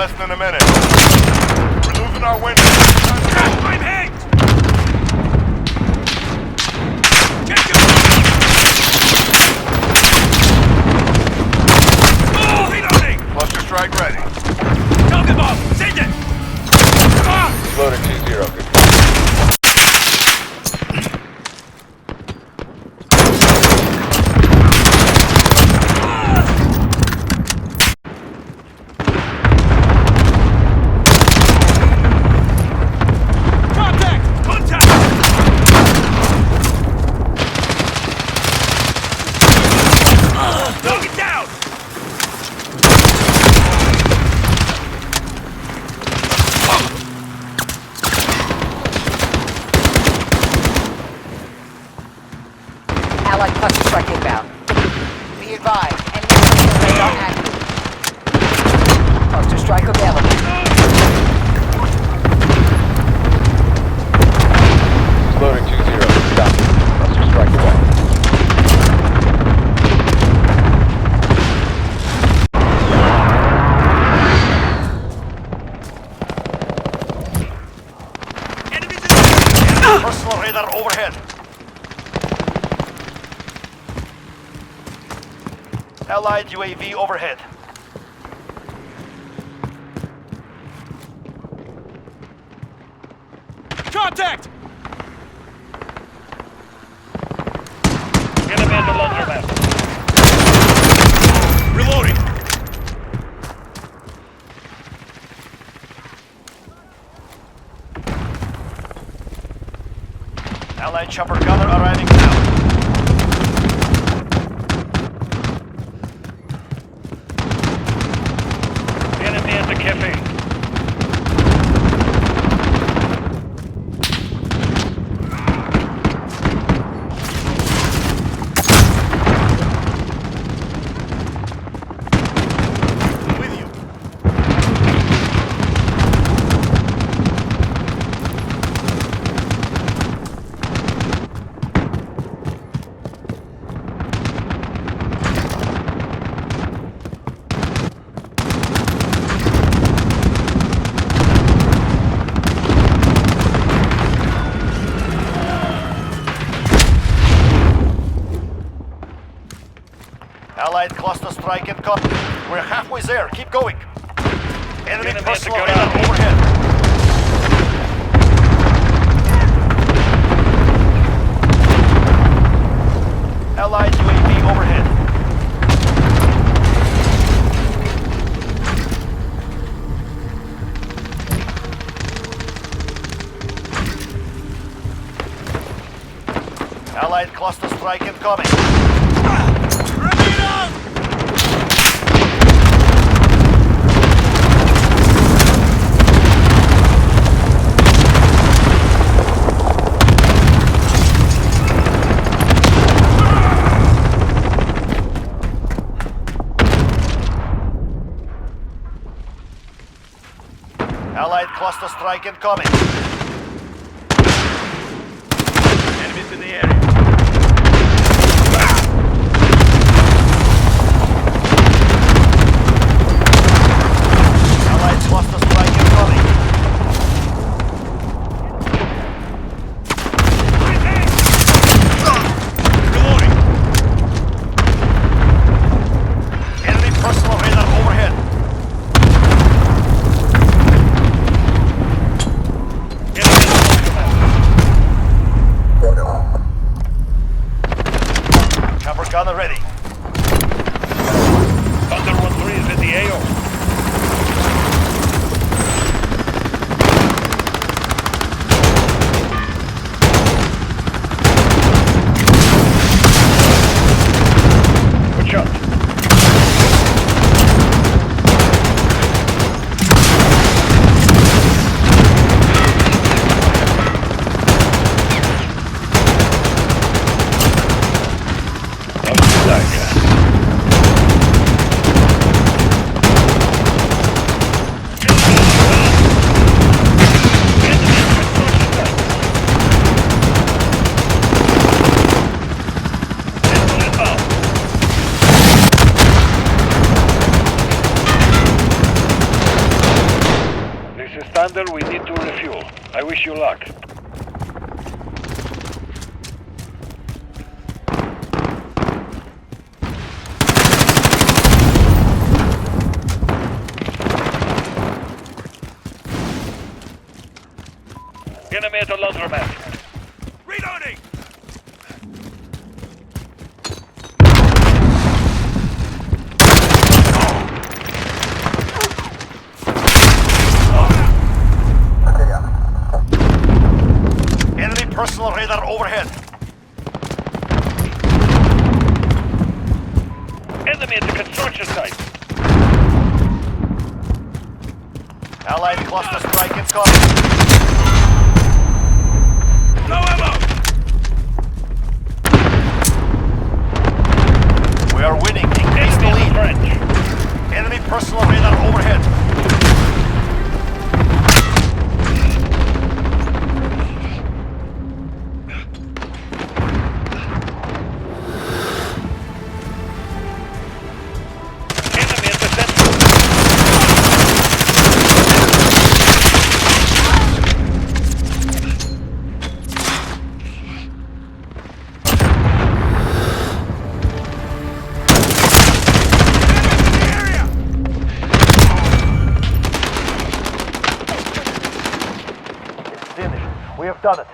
Less than a minute. We're losing our window. I'm hit! Get your... Oh, reloading! Cluster strike ready. Target bomb! Send it! Ah! Loader 2-0. Good. Contact! Contact! Target down! Allied cluster strike inbound. Be advised, enemy radar active. Cluster strike available. Loader 2-0. Stop. Cluster strike away. Enemies in... Personal radar overhead. Allied UAV overhead. Contact! Enemy at the laundromat. Reloading! Allied chopper gunner arriving now. Enemy at the cafe. With you. Allied cluster strike incoming. We're halfway there. Keep going. Enemy Enemy personal at the radar gun. overhead. Allied UAV overhead. Allied cluster strike incoming. Allied cluster strike incoming. Enemies in the area. Allied cluster strike incoming. Reloading! Enemy personal radar overhead. Enemy at the laundromat. Chopper gunner ready. Thunder 1-3 is in the AO. Good shot. Up to the side. you luck. Enemy at the laundromat. Reloading! Enemy personal radar overhead. Enemy at the construction site. Allied cluster strike incoming. No ammo! We are winning. Increase the Enemy in the lead. trench. Enemy personal radar overhead. Enemy at the center. Area! It's finished. We have done it.